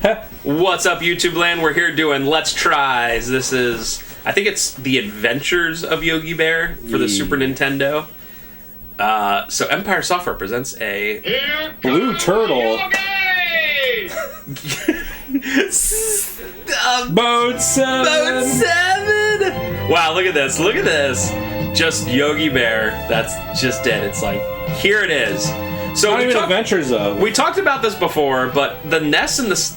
What's up, YouTube land? We're here doing Let's Tries. This is, I think it's The Adventures of Yogi Bear for the Super Nintendo. So Empire Software presents a Blue Turtle. Mode 7. Mode 7! Wow, look at this. Look at this. Just Yogi Bear. That's just it. It's like, here it is. So Not even Adventures of. We talked about this before, but the NES and the...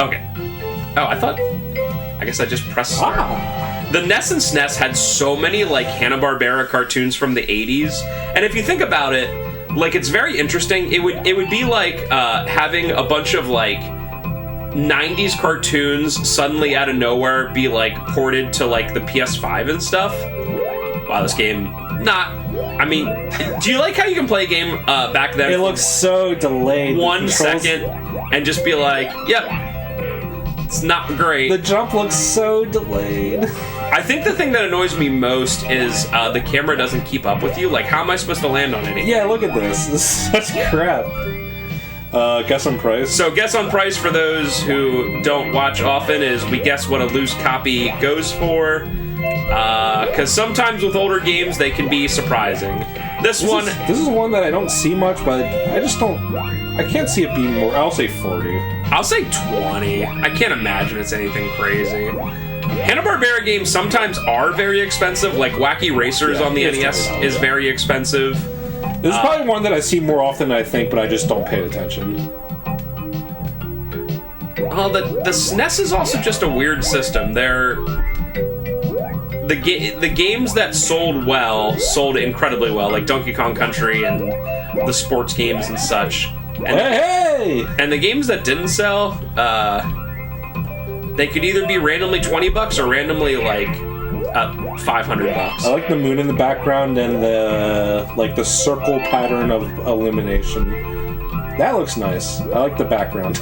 Okay. Oh, I guess I just pressed start. The NES and SNES had so many, like, Hanna-Barbera cartoons from the 80s. And if you think about it, like, it's very interesting. It would be like having a bunch of, like, 90s cartoons suddenly out of nowhere be, like, ported to, like, the PS5 and stuff. Wow, this game... I mean, do you like how you can play a game back then? It looks so delayed. 1 second and just be like, yep, it's not great. The jump looks so delayed. I think the thing that annoys me most is the camera doesn't keep up with you. Like, how am I supposed to land on anything? Yeah, look at this. This is such crap. Guess on price. So guess on price for those who don't watch often is we guess what a loose copy goes for. Because sometimes with older games they can be surprising. This is one that I don't see much, but I can't see it being more. I'll say 40. I'll say 20. I can't imagine it's anything crazy. Hanna-Barbera games sometimes are very expensive, like Wacky Racers on the NES is very expensive. This is probably one that I see more often than I think, but I just don't pay attention. The SNES is also just a weird system. The games that sold well sold incredibly well, like Donkey Kong Country and the sports games and such. And the games that didn't sell, they could either be randomly $20 or randomly like $500. I like the moon in the background and the circle pattern of illumination. That looks nice. I like the background.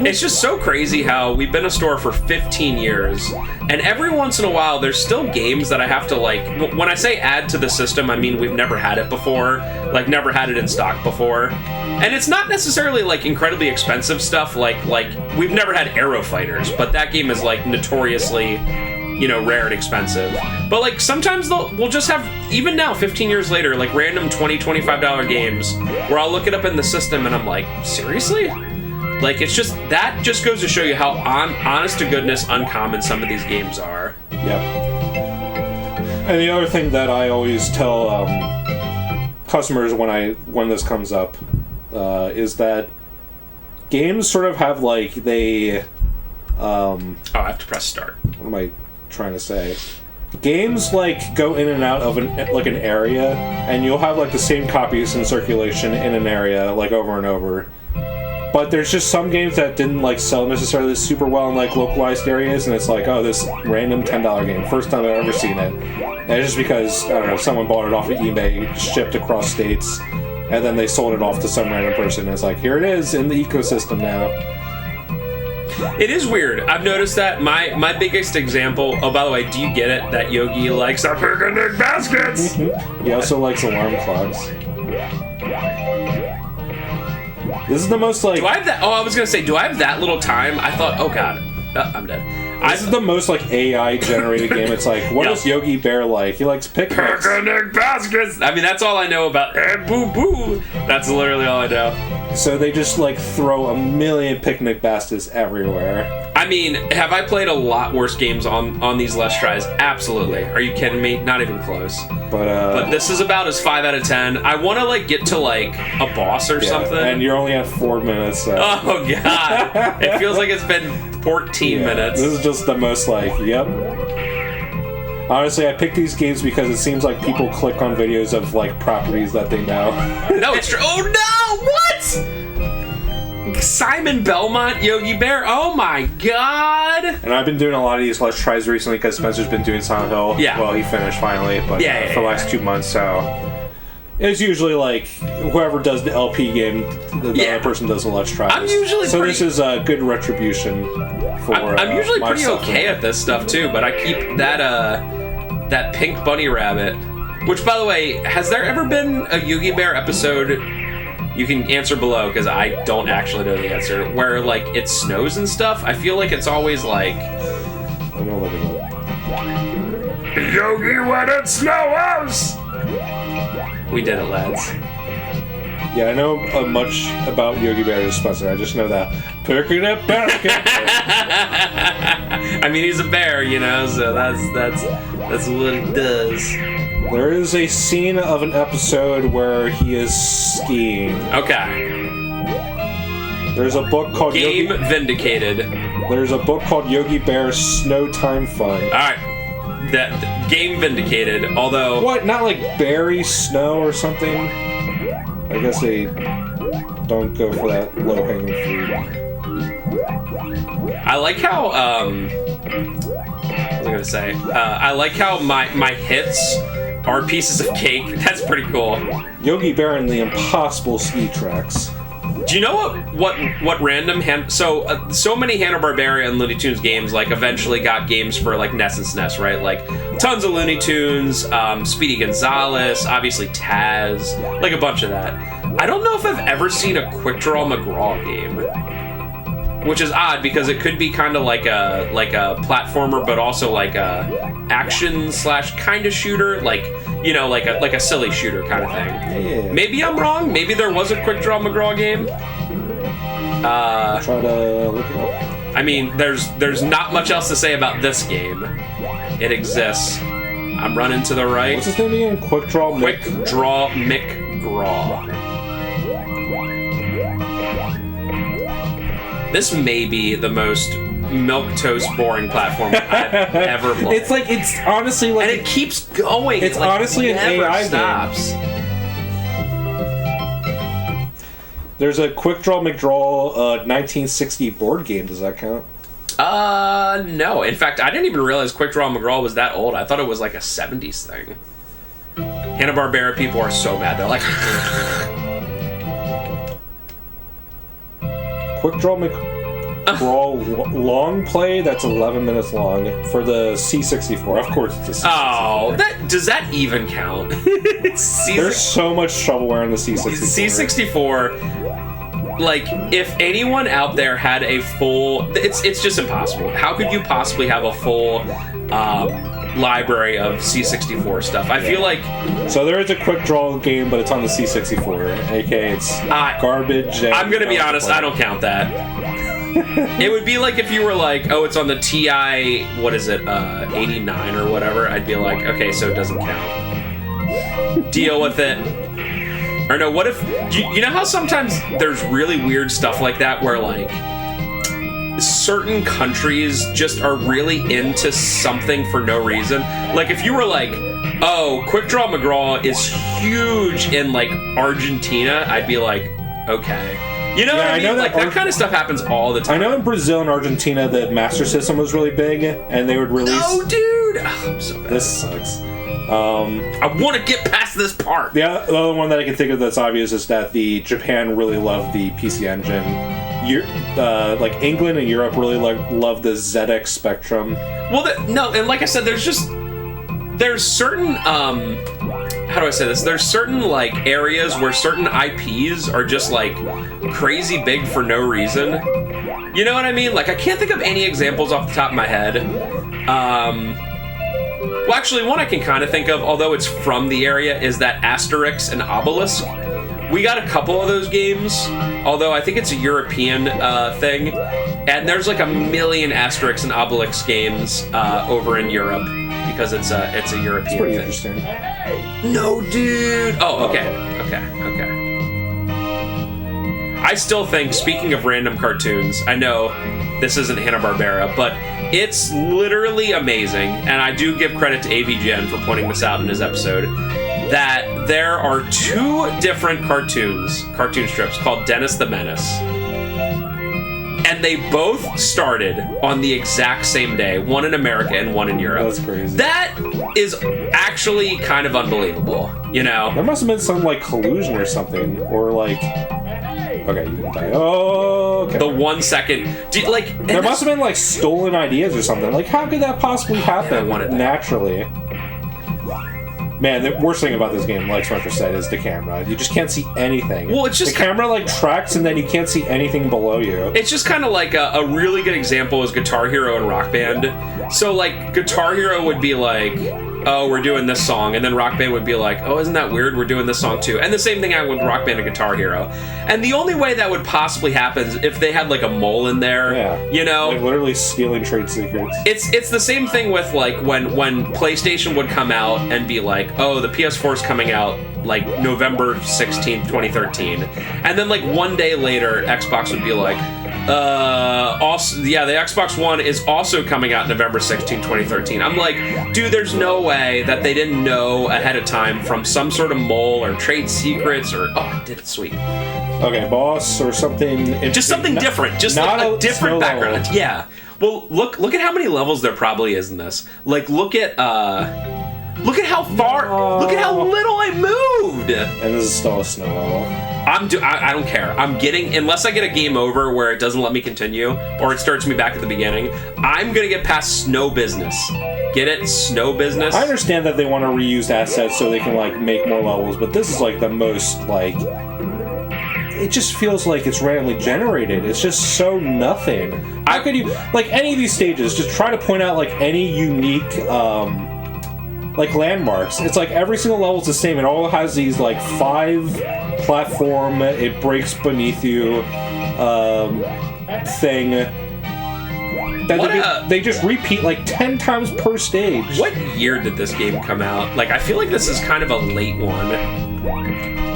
It's just so crazy how we've been a store for 15 years, and every once in a while there's still games that I have to, like, when I say add to the system, I mean we've never had it before, like never had it in stock before. And it's not necessarily like incredibly expensive stuff, like we've never had Aero Fighters, but that game is like notoriously, rare and expensive. But like sometimes we'll just have, even now 15 years later, like random $20, $25 games where I'll look it up in the system and I'm like, seriously? Like, it's just, that just goes to show you how honest to goodness uncommon some of these games are. Yep. And the other thing that I always tell customers when this comes up is that games sort of have like I have to press start. What am I trying to say? Games like go in and out of an area, and you'll have like the same copies in circulation in an area like over and over. But there's just some games that didn't like sell necessarily super well in like localized areas, and it's like, oh, this random $10 game, first time I've ever seen it. And it's just because, I don't know, someone bought it off of eBay, shipped across states, and then they sold it off to some random person, and it's like, here it is in the ecosystem now. It is weird. I've noticed that my biggest example... Oh, by the way, do you get it that Yogi likes our picnic baskets? He also likes alarm clocks. This is the most like... Do I have that... Oh, I was going to say, do I have that little time? I thought, oh god, I'm dead. This is the most like AI-generated game. It's like, what does Yogi Bear like? He likes picnics. Picnic baskets! I mean, that's all I know about... Boo boo! That's literally all I know. So they just like throw a million picnic baskets everywhere. I mean, have I played a lot worse games on these Let's Tries? Absolutely. Are you kidding me? Not even close. But this is about as 5 out of 10. I want to like get to like a boss or something. And you're only at 4 minutes. So. Oh god! It feels like it's been 14 minutes. This is just the most like, yep. Honestly, I picked these games because it seems like people click on videos of like properties that they know. No, it's true. Oh no! What? Simon Belmont, Yogi Bear. Oh my god! And I've been doing a lot of these Let's Tries recently because Spencer's been doing Silent Hill. Yeah. Well, he finished finally, but for the last 2 months, so it's usually like whoever does the LP game, the other person does the Let's Tries. I'm usually this is a good retribution for. I'm usually pretty okay at this stuff too, but I keep that pink bunny rabbit. Which, by the way, has there ever been a Yogi Bear episode? You can answer below, because I don't actually know the answer. Where, like, it snows and stuff, I feel like it's always, like... I'm gonna look it up. Yogi, when it snows! We did it, lads. Yeah, I know much about Yogi Bear Spencer. I just know that. Pick it up, back it. I mean, he's a bear, you know, so that's what he does. There is a scene of an episode where he is skiing. Okay. There's a book called Game Vindicated. There's a book called Yogi Bear Snow Time Fun. All right. That Game Vindicated, although... What? Not like berry snow or something? I guess they don't go for that low-hanging fruit. I like how, what was I gonna say? I like how my hits are pieces of cake. That's pretty cool. Yogi Bear and the Impossible Ski Tracks. Do you know what random so many Hanna-Barbera and Looney Tunes games like eventually got games for like NES and SNES, right? Like tons of Looney Tunes, Speedy Gonzales, obviously Taz, like a bunch of that. I don't know if I've ever seen a Quick Draw McGraw game, which is odd because it could be kind of like a platformer, but also like a action / kind of shooter, like, you know, like a silly shooter kind of thing. Yeah. Maybe I'm wrong. Maybe there was a Quick Draw McGraw game. Try to look it up. I mean, there's not much else to say about this game. It exists. I'm running to the right. What's his name again? Quick Draw McGraw. This may be the most milquetoast boring platform I've ever played. It's honestly like, and it keeps going. It's like, honestly an AI stops. game. There's a Quick Draw McDraw 1960 board game. Does that count? No. In fact, I didn't even realize Quick Draw McGraw was that old. I thought it was like a 70s thing. Hanna-Barbera people are so mad. They're like... Quick Draw McGraw long play that's 11 minutes long for the C64. Of course it's a C64. Oh, does that even count? There's so much shovelware in the C64. C64, like, if anyone out there had a full... It's just impossible. How could you possibly have a full library of C64 stuff? I feel like... So there is a Quick Draw game, but it's on the C64, aka it's garbage. I'm gonna be honest, I don't count that. It would be like if you were like, oh, it's on the TI, what is it, 89 or whatever. I'd be like, okay, so it doesn't count. Deal with it. Or no, what if... You know how sometimes there's really weird stuff like that where, like, certain countries just are really into something for no reason? Like, if you were like, oh, Quick Draw McGraw is huge in, like, Argentina, I'd be like, okay. You know what I mean? Know that, like, that kind of stuff happens all the time. I know in Brazil and Argentina the Master System was really big, and they would release... No, dude! Oh, I'm so bad. This sucks. I want to get past this part. The other one that I can think of that's obvious is that Japan really loved the PC Engine. Like England and Europe really love the ZX Spectrum. Well, no, and like I said, there's certain how do I say this? There's certain like areas where certain IPs are just like crazy big for no reason. You know what I mean? Like I can't think of any examples off the top of my head. Well, actually, one I can kind of think of, although it's from the area, is that Asterix and Obelisk. We got a couple of those games, although I think it's a European thing. And there's like a million Asterix and Obelix games over in Europe because it's a European thing. Pretty interesting. interesting. No, dude. Oh, okay. I still think, speaking of random cartoons, I know this isn't Hanna-Barbera, but it's literally amazing, and I do give credit to AVGN for pointing this out in his episode, that there are two different cartoon strips called Dennis the Menace. And they both started on the exact same day, one in America and one in Europe. That's crazy. That is actually kind of unbelievable, you know? There must have been some, like, collusion or something, or, like... Okay, you didn't die. Oh, okay. The 1 second... there must have been, like, stolen ideas or something. Like, how could that possibly happen naturally? Man, the worst thing about this game, like Spencer said, is the camera. You just can't see anything. Well, it's just... The camera, like, tracks, and then you can't see anything below you. It's just kind of like a really good example is Guitar Hero and Rock Band. So, like, Guitar Hero would be like, oh, we're doing this song, and then Rock Band would be like, oh, isn't that weird? We're doing this song, too. And the same thing happened with Rock Band and Guitar Hero. And the only way that would possibly happen is if they had, like, a mole in there, you know? Like, literally stealing trade secrets. It's the same thing with, like, when PlayStation would come out and be like, oh, the PS4's coming out, like, November 16th, 2013. And then, like, one day later, Xbox would be like, also, yeah, the Xbox One is also coming out November 16, 2013. I'm like, dude, there's no way that they didn't know ahead of time from some sort of mole or trade secrets or... Oh, I did it, sweet. Okay, boss or something... Just something different. Just like a different background. Level. Yeah. Well, look at how many levels there probably is in this. Like, look at how far... Look at how little I moved! And this is still a snow level. I don't care. I'm getting, unless I get a game over where it doesn't let me continue, or it starts me back at the beginning, I'm gonna get past snow business. Get it? Snow business? I understand that they want to reuse assets so they can, like, make more levels, but this is, like, the most, like... It just feels like it's randomly generated. It's just so nothing. How could you... Like, any of these stages, just try to point out, like, any unique, like, landmarks. It's like every single level is the same. It all has these, like, 5 platform, it breaks beneath you thing that they just repeat like 10 times per stage. What year did this game come out? Like, I feel like this is kind of a late one.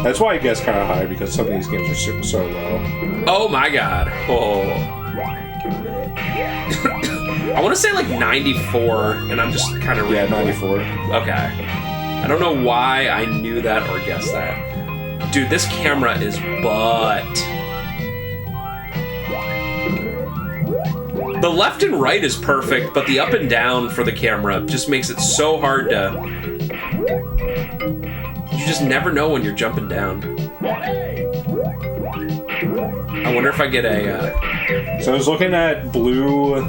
That's why I guess kind of high, because some of these games are so low. Oh my god. Oh. I want to say like 94, and I'm just kind of... Yeah, 94. Okay. I don't know why I knew that or guessed that. Dude, this camera is butt. The left and right is perfect, but the up and down for the camera just makes it so hard to... You just never know when you're jumping down. I wonder if I get a... So I was looking at Blue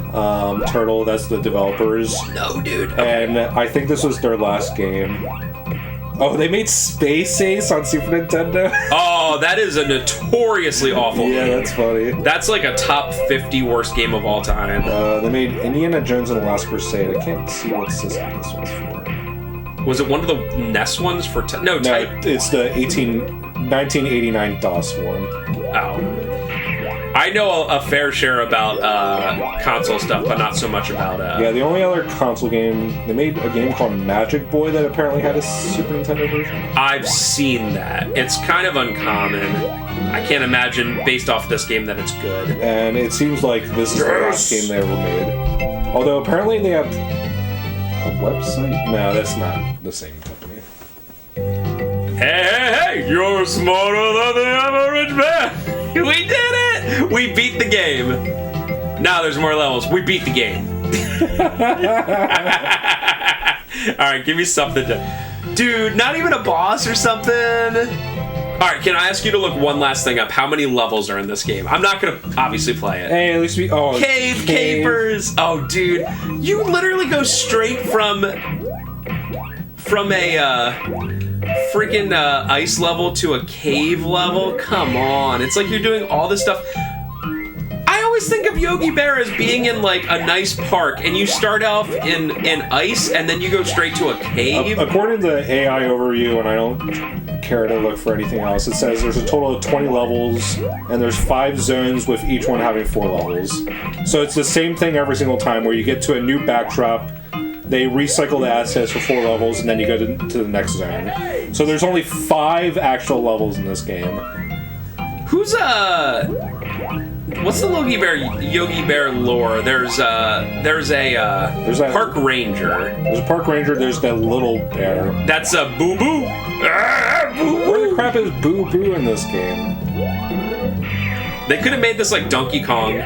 Turtle, that's the developers. No, dude. And I think this was their last game. Oh, they made Space Ace on Super Nintendo? Oh, that is a notoriously awful game. Yeah, that's funny. That's like a top 50 worst game of all time. They made Indiana Jones and the Last Crusade. I can't see what system this one's for. Was it one of the NES ones for... No, it's the 1989 DOS one. Oh. I know a fair share about console stuff, but not so much about... Yeah, the only other console game... They made a game called Magic Boy that apparently had a Super Nintendo version. I've seen that. It's kind of uncommon. I can't imagine, based off this game, that it's good. And it seems like this is the last game they ever made. Although apparently they have a website? No, that's not the same company. Hey, you're smarter than the average man! We did it! We beat the game. Now there's more levels. We beat the game. Alright, give me something to... Dude, not even a boss or something? Alright, can I ask you to look one last thing up? How many levels are in this game? I'm not gonna obviously play it. Hey, at least we... Oh, Cave Capers! Oh, dude. You literally go straight from a freaking ice level to a cave level? Come on. It's like you're doing all this stuff. I always think of Yogi Bear as being in like a nice park, and you start off in ice and then you go straight to a cave. According to the AI overview, and I don't care to look for anything else, it says there's a total of 20 levels and there's 5 zones with each one having 4 levels. So it's the same thing every single time where you get to a new backdrop, they recycle the assets for 4 levels, and then you go to the next zone. So there's only 5 actual levels in this game. Who's what's the Yogi Bear lore? There's a park ranger. There's a park ranger. There's that little bear. That's a Boo Boo. Where the crap is Boo Boo in this game? They could have made this like Donkey Kong.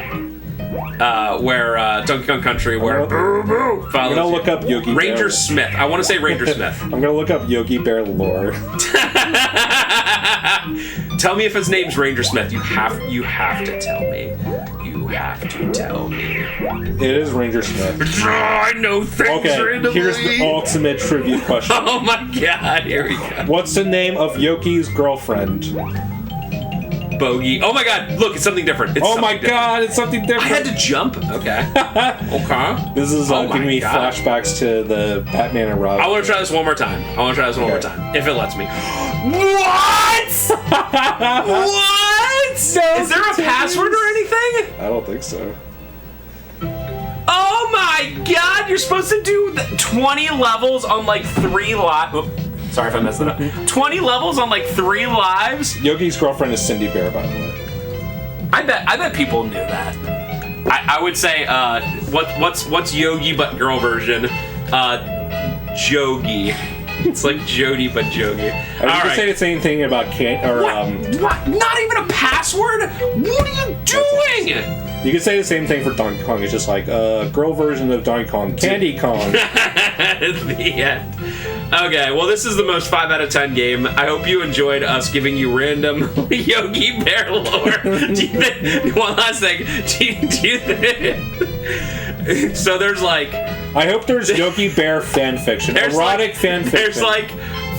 Where Donkey Kong Country, where Boo Boo follows. I'm gonna look up Yogi Ranger Bear. Smith. I want to say Ranger Smith. I'm gonna look up Yogi Bear lore. Tell me if his name's Ranger Smith. You have to tell me. You have to tell me. It is Ranger Smith. I know things randomly. Here's the ultimate trivia question. Oh my god, here we go. What's the name of Yoki's girlfriend? Bogey. Oh my god, look, it's something different. It's Oh my god, it's something different. I had to jump. Okay. Okay. This is Oh giving my me God. flashbacks to the Batman and Robin. I want to try this one more time. If it lets me. What? What? Is there a password or anything? I don't think so. Oh my god, you're supposed to do 20 levels on like 3 lives. Sorry if I messed it up. 20 levels on like 3 lives? Yogi's girlfriend is CiB, by the way. I bet people knew that. I would say what's Yogi but girl version? Jogi. It's like Jody but Jogi. You can say the same thing about what? Not even a password? What are you doing? You can say the same thing for Donkey Kong. It's just like girl version of Donkey Kong, Candy Kong. The end. Okay, well, this is the most 5 out of 10 game. I hope you enjoyed us giving you random Yogi Bear lore. One last thing. Do you think... So there's like... I hope there's Yogi Bear fan fiction. Erotic fan fiction. There's like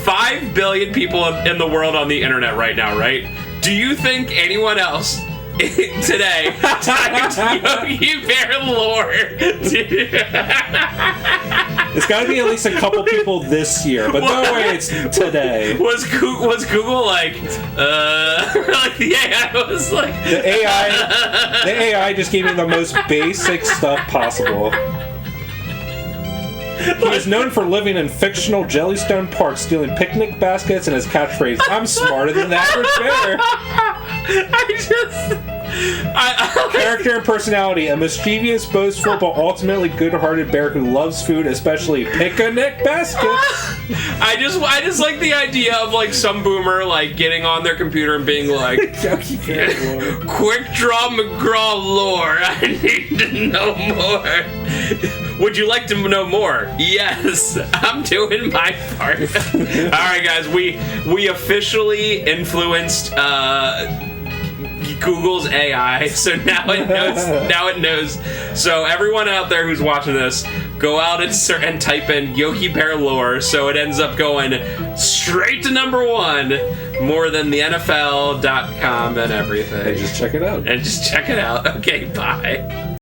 5 billion people in the world on the internet right now, right? Do you think anyone else today typed Yogi Bear lore? It's got to be at least a couple people this year, but no way it's today. Was Google like, like the AI was like... The AI just gave me the most basic stuff possible. He is known for living in fictional Jellystone Park, stealing picnic baskets, and his catchphrase, "I'm smarter than the average bear." Character and personality: a mischievous, boastful, but ultimately good-hearted bear who loves food, especially picnic baskets. I just like the idea of like some boomer like getting on their computer and being like, "Quick Draw McGraw lore. I need to know more. Would you like to know more?" Yes, I'm doing my part. All right, guys, we officially influenced Google's AI, so now it knows. Now it knows. So everyone out there who's watching this, go out and type in Yogi Bear lore, so it ends up going straight to number 1, more than the NFL.com and everything. And just check it out. Okay, bye.